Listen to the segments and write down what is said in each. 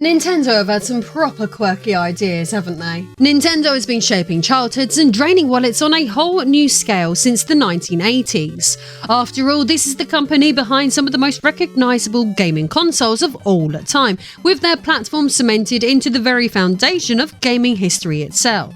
Nintendo have had some proper quirky ideas, haven't they? Nintendo has been shaping childhoods and draining wallets on a whole new scale since the 1980s. After all, this is the company behind some of the most recognisable gaming consoles of all time, with their platform cemented into the very foundation of gaming history itself.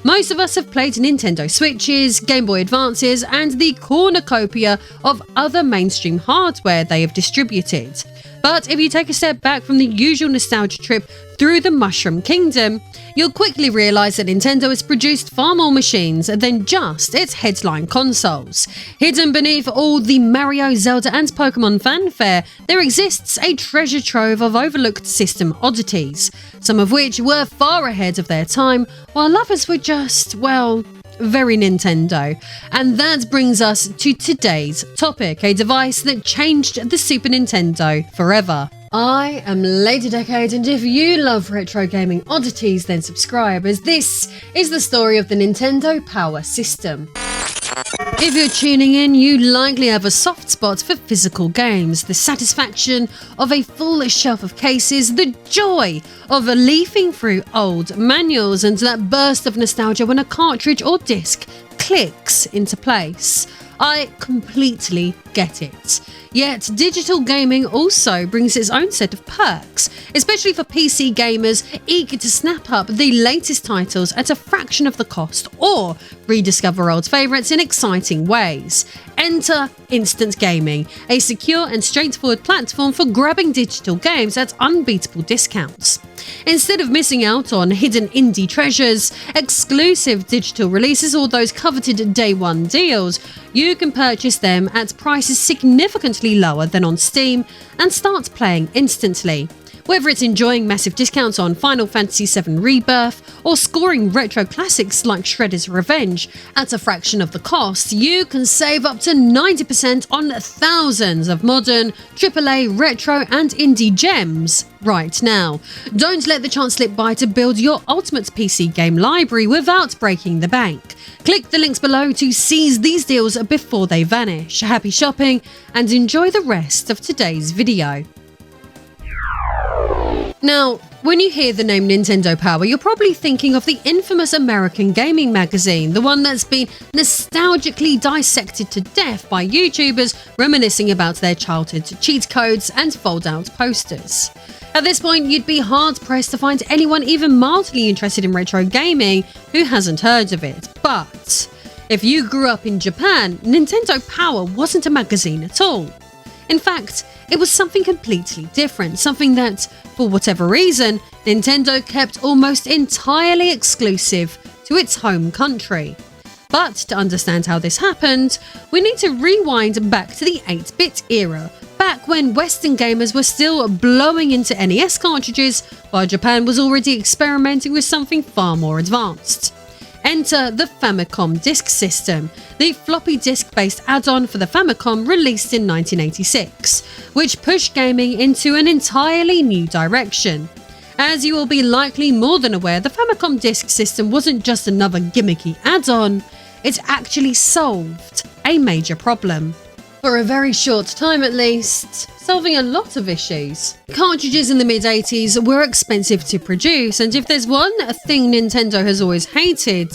Most of us have played Nintendo Switches, Game Boy Advances, and the cornucopia of other mainstream hardware they have distributed. But if you take a step back from the usual nostalgia trip through the Mushroom Kingdom, you'll quickly realise that Nintendo has produced far more machines than just its headline consoles. Hidden beneath all the Mario, Zelda and Pokemon fanfare, there exists a treasure trove of overlooked system oddities, some of which were far ahead of their time, while others were just, well, very Nintendo. And that brings us to today's topic, a device that changed the Super Nintendo forever. I am Lady Decade, and if you love retro gaming oddities, then subscribe, as this is the story of the Nintendo Power System. If you're tuning in, you likely have a soft spot for physical games, the satisfaction of a full shelf of cases, the joy of leafing through old manuals, and that burst of nostalgia when a cartridge or disc clicks into place. I completely get it. Yet digital gaming also brings its own set of perks, especially for PC gamers eager to snap up the latest titles at a fraction of the cost or rediscover old favourites in exciting ways. Enter Instant Gaming, a secure and straightforward platform for grabbing digital games at unbeatable discounts. Instead of missing out on hidden indie treasures, exclusive digital releases, or those coveted day one deals, you can purchase them at prices significantly lower than on Steam and start playing instantly. Whether it's enjoying massive discounts on Final Fantasy VII Rebirth or scoring retro classics like Shredder's Revenge at a fraction of the cost, you can save up to 90% on thousands of modern, AAA, retro and indie gems right now. Don't let the chance slip by to build your ultimate PC game library without breaking the bank. Click the links below to seize these deals before they vanish. Happy shopping and enjoy the rest of today's video. Now, when you hear the name Nintendo Power, you're probably thinking of the infamous American gaming magazine, the one that's been nostalgically dissected to death by YouTubers reminiscing about their childhood cheat codes and fold-out posters. At this point, you'd be hard-pressed to find anyone even mildly interested in retro gaming who hasn't heard of it. But if you grew up in Japan, Nintendo Power wasn't a magazine at all. In fact, it was something completely different, something that, for whatever reason, Nintendo kept almost entirely exclusive to its home country. But to understand how this happened, we need to rewind back to the 8-bit era, back when Western gamers were still blowing into NES cartridges, while Japan was already experimenting with something far more advanced. Enter the Famicom disk system, the floppy disk-based add-on for the Famicom released in 1986, which pushed gaming into an entirely new direction. As you will be likely more than aware, the Famicom disk system wasn't just another gimmicky add-on, it actually solved a major problem. For a very short time at least, solving a lot of issues. Cartridges in the mid-80s were expensive to produce, and if there's one thing Nintendo has always hated,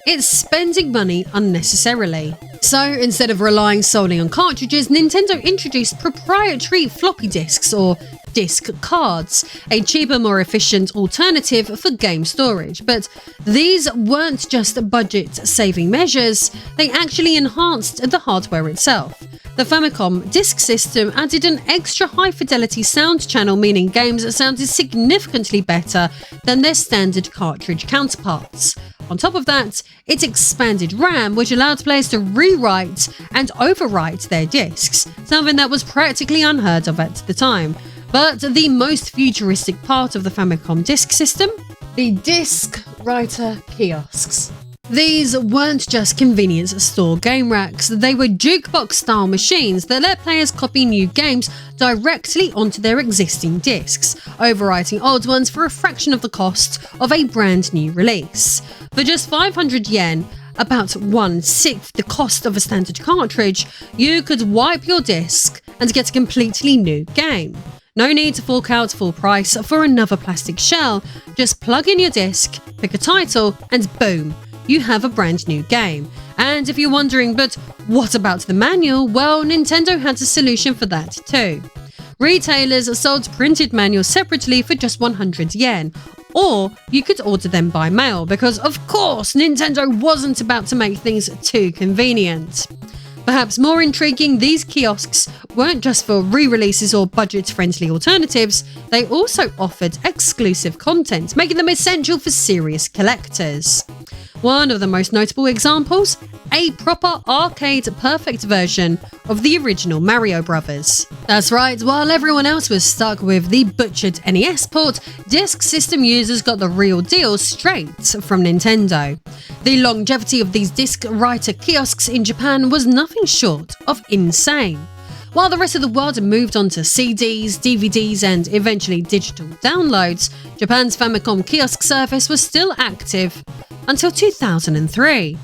it's spending money unnecessarily. So instead of relying solely on cartridges, Nintendo introduced proprietary floppy disks, or disc cards, a cheaper, more efficient alternative for game storage. But these weren't just budget-saving measures, they actually enhanced the hardware itself. The Famicom disk system added an extra high-fidelity sound channel, meaning games sounded significantly better than their standard cartridge counterparts. On top of that, it expanded RAM, which allowed players to rewrite and overwrite their discs, something that was practically unheard of at the time. But the most futuristic part of the Famicom disk system? The disc writer kiosks. These weren't just convenience store game racks, they were jukebox-style machines that let players copy new games directly onto their existing discs, overwriting old ones for a fraction of the cost of a brand new release. For just 500 yen, about 1/6 the cost of a standard cartridge, you could wipe your disc and get a completely new game. No need to fork out full price for another plastic shell. Just plug in your disc, pick a title, and boom, you have a brand new game. And if you're wondering, but what about the manual? Well, Nintendo had a solution for that too. Retailers sold printed manuals separately for just 100 yen, or you could order them by mail because, of course, Nintendo wasn't about to make things too convenient. Perhaps more intriguing, these kiosks weren't just for re-releases or budget-friendly alternatives, they also offered exclusive content, making them essential for serious collectors. One of the most notable examples, a proper arcade-perfect version of the original Mario Brothers. That's right, while everyone else was stuck with the butchered NES port, Disk System users got the real deal straight from Nintendo. The longevity of these disc writer kiosks in Japan was nothing short of insane. While the rest of the world moved on to CDs, DVDs, and eventually digital downloads, Japan's Famicom kiosk service was still active until 2003.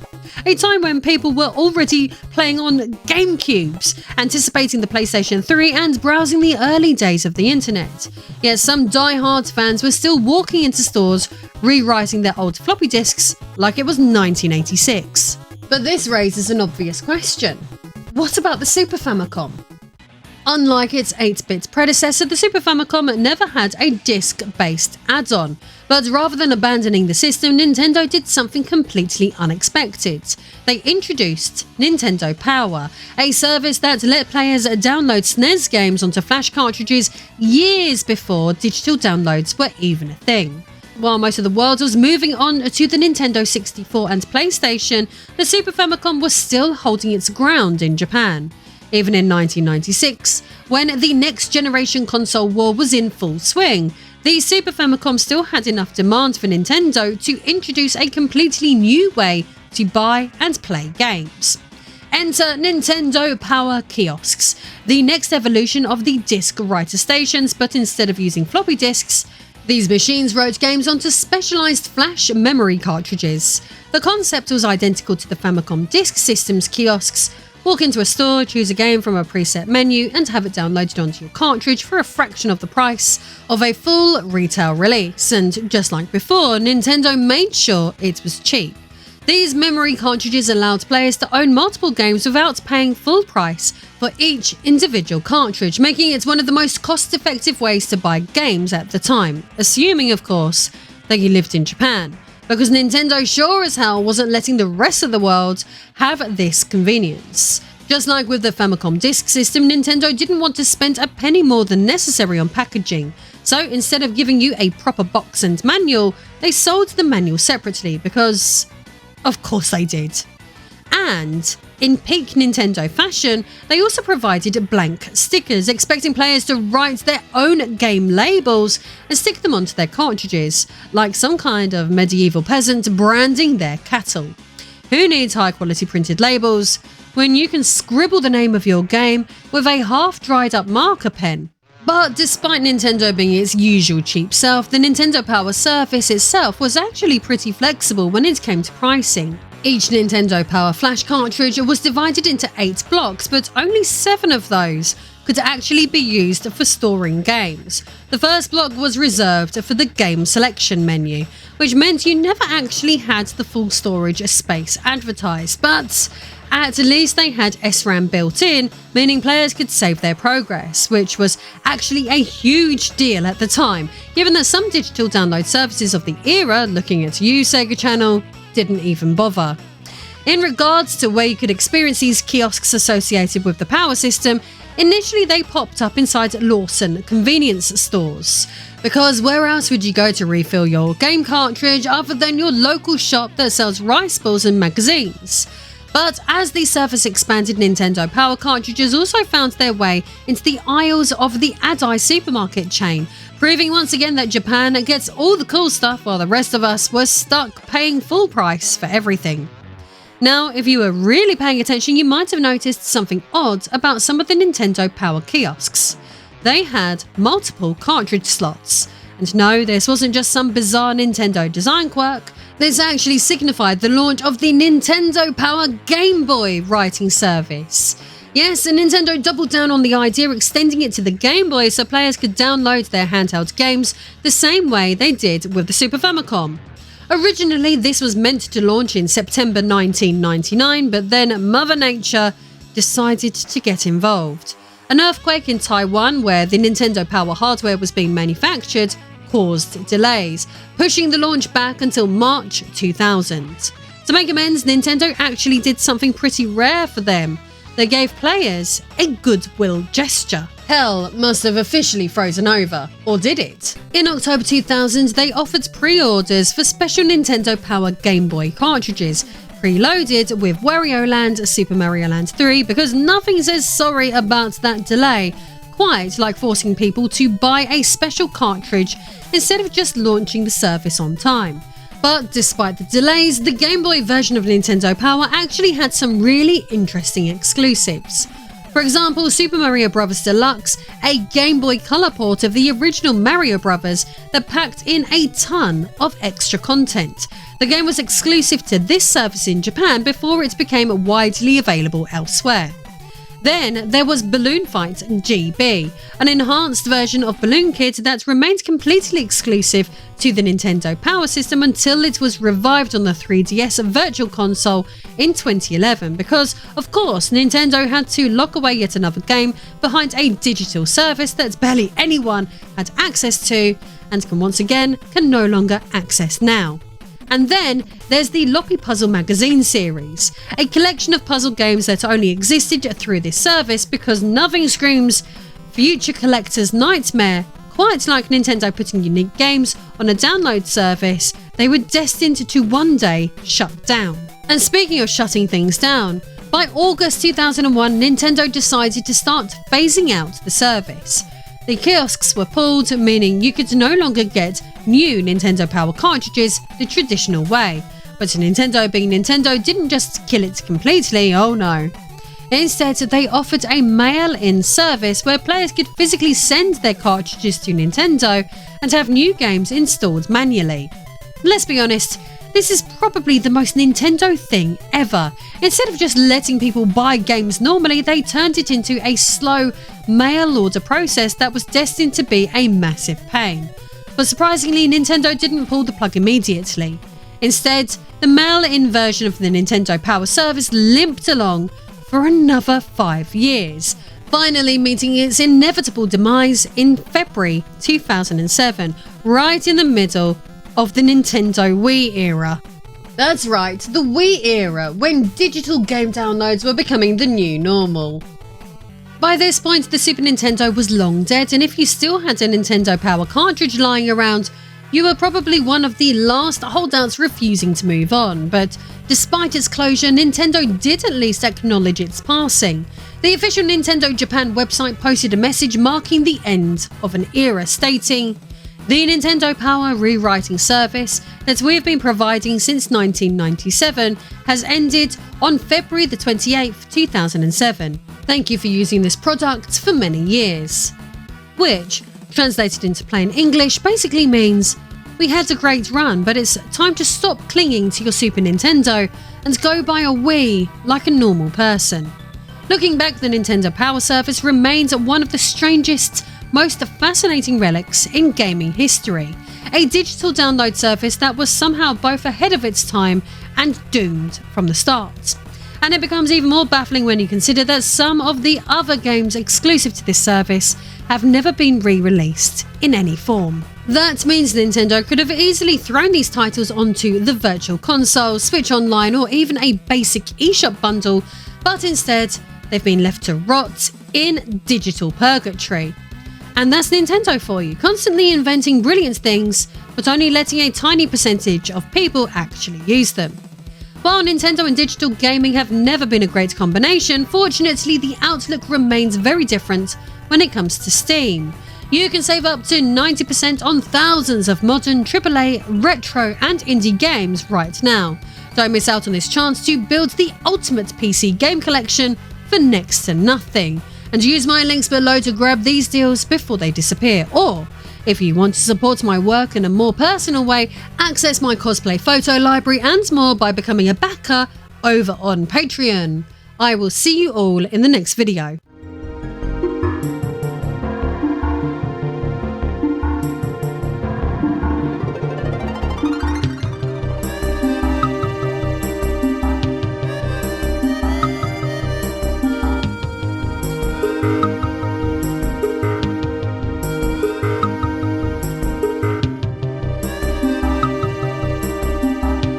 A time when people were already playing on GameCubes, anticipating the PlayStation 3 and browsing the early days of the internet. Yet some die-hard fans were still walking into stores, rewriting their old floppy disks like it was 1986. But this raises an obvious question. What about the Super Famicom? Unlike its 8-bit predecessor, the Super Famicom never had a disc-based add-on. But rather than abandoning the system, Nintendo did something completely unexpected. They introduced Nintendo Power, a service that let players download SNES games onto flash cartridges years before digital downloads were even a thing. While most of the world was moving on to the Nintendo 64 and PlayStation, the Super Famicom was still holding its ground in Japan. Even in 1996, when the next-generation console war was in full swing, the Super Famicom still had enough demand for Nintendo to introduce a completely new way to buy and play games. Enter Nintendo Power Kiosks, the next evolution of the disc writer stations, but instead of using floppy disks, these machines wrote games onto specialized flash memory cartridges. The concept was identical to the Famicom Disk System's kiosks. Walk into a store, choose a game from a preset menu, and have it downloaded onto your cartridge for a fraction of the price of a full retail release. And just like before, Nintendo made sure it was cheap. These memory cartridges allowed players to own multiple games without paying full price for each individual cartridge, making it one of the most cost-effective ways to buy games at the time, assuming, of course, that you lived in Japan. Because Nintendo sure as hell wasn't letting the rest of the world have this convenience. Just like with the Famicom Disk System, Nintendo didn't want to spend a penny more than necessary on packaging. So instead of giving you a proper box and manual, they sold the manual separately because, of course they did. And in peak Nintendo fashion, they also provided blank stickers, expecting players to write their own game labels and stick them onto their cartridges, like some kind of medieval peasant branding their cattle. Who needs high-quality printed labels when you can scribble the name of your game with a half-dried-up marker pen? But despite Nintendo being its usual cheap self, the Nintendo Power service itself was actually pretty flexible when it came to pricing. Each Nintendo Power Flash cartridge was divided into 8 blocks, but only 7 of those could actually be used for storing games. The first block was reserved for the game selection menu, which meant you never actually had the full storage space advertised, but at least they had SRAM built in, meaning players could save their progress, which was actually a huge deal at the time, given that some digital download services of the era, looking at you, Sega Channel, didn't even bother. In regards to where you could experience these kiosks associated with the Power System, initially they popped up inside Lawson convenience stores. Because where else would you go to refill your game cartridge other than your local shop that sells rice balls and magazines? But as the service expanded, Nintendo Power cartridges also found their way into the aisles of the Adai supermarket chain, proving once again that Japan gets all the cool stuff while the rest of us were stuck paying full price for everything. Now, if you were really paying attention, you might have noticed something odd about some of the Nintendo Power kiosks. They had multiple cartridge slots. And no, this wasn't just some bizarre Nintendo design quirk. This actually signified the launch of the Nintendo Power Game Boy writing service. Yes, and Nintendo doubled down on the idea, extending it to the Game Boy so players could download their handheld games the same way they did with the Super Famicom. Originally, this was meant to launch in September 1999, but then Mother Nature decided to get involved. An earthquake in Taiwan, where the Nintendo Power hardware was being manufactured, caused delays, pushing the launch back until March 2000. To make amends, Nintendo actually did something pretty rare for them. They gave players a goodwill gesture. Hell must have officially frozen over, or did it? In October 2000, they offered pre-orders for special Nintendo Power Game Boy cartridges, preloaded with Wario Land, Super Mario Land 3, because nothing says sorry about that delay, quite like forcing people to buy a special cartridge instead of just launching the service on time. But despite the delays, the Game Boy version of Nintendo Power actually had some really interesting exclusives. For example, Super Mario Bros. Deluxe, a Game Boy Color port of the original Mario Bros. That packed in a ton of extra content. The game was exclusive to this service in Japan before it became widely available elsewhere. Then there was Balloon Fight GB, an enhanced version of Balloon Kid that remained completely exclusive to the Nintendo Power System until it was revived on the 3DS Virtual Console in 2011 because, of course, Nintendo had to lock away yet another game behind a digital service that barely anyone had access to and can no longer access now. And then there's the Loppy Puzzle Magazine series, a collection of puzzle games that only existed through this service because nothing screams future collector's nightmare. Quite like Nintendo putting unique games on a download service, they were destined to one day shut down. And speaking of shutting things down, by August 2001, Nintendo decided to start phasing out the service. The kiosks were pulled, meaning you could no longer get new Nintendo Power cartridges the traditional way. But Nintendo being Nintendo didn't just kill it completely, oh no. Instead, they offered a mail-in service where players could physically send their cartridges to Nintendo and have new games installed manually. Let's be honest, this is probably the most Nintendo thing ever. Instead of just letting people buy games normally, they turned it into a slow mail order process that was destined to be a massive pain. But surprisingly, Nintendo didn't pull the plug immediately. Instead, the mail-in version of the Nintendo Power service limped along for another 5 years, finally meeting its inevitable demise in February 2007, right in the middle of the Nintendo Wii era. That's right, the Wii era, when digital game downloads were becoming the new normal. By this point, the Super Nintendo was long dead, and if you still had a Nintendo Power cartridge lying around, you were probably one of the last holdouts refusing to move on. But despite its closure, Nintendo did at least acknowledge its passing. The official Nintendo Japan website posted a message marking the end of an era, stating, "The Nintendo Power rewriting service that we have been providing since 1997 has ended on February the 28th, 2007. Thank you for using this product for many years." Which, translated into plain English, basically means, we had a great run, but it's time to stop clinging to your Super Nintendo and go buy a Wii like a normal person. Looking back, the Nintendo Power service remains one of the strangest, most fascinating relics in gaming history. A digital download service that was somehow both ahead of its time and doomed from the start. And it becomes even more baffling when you consider that some of the other games exclusive to this service have never been re-released in any form. That means Nintendo could have easily thrown these titles onto the Virtual Console, Switch Online, or even a basic eShop bundle, but instead they've been left to rot in digital purgatory. And that's Nintendo for you, constantly inventing brilliant things, but only letting a tiny percentage of people actually use them. While Nintendo and digital gaming have never been a great combination, fortunately the outlook remains very different when it comes to Steam. You can save up to 90% on thousands of modern AAA, retro and indie games right now. Don't miss out on this chance to build the ultimate PC game collection for next to nothing. And use my links below to grab these deals before they disappear. Or, if you want to support my work in a more personal way, access my cosplay photo library and more by becoming a backer over on Patreon. I will see you all in the next video.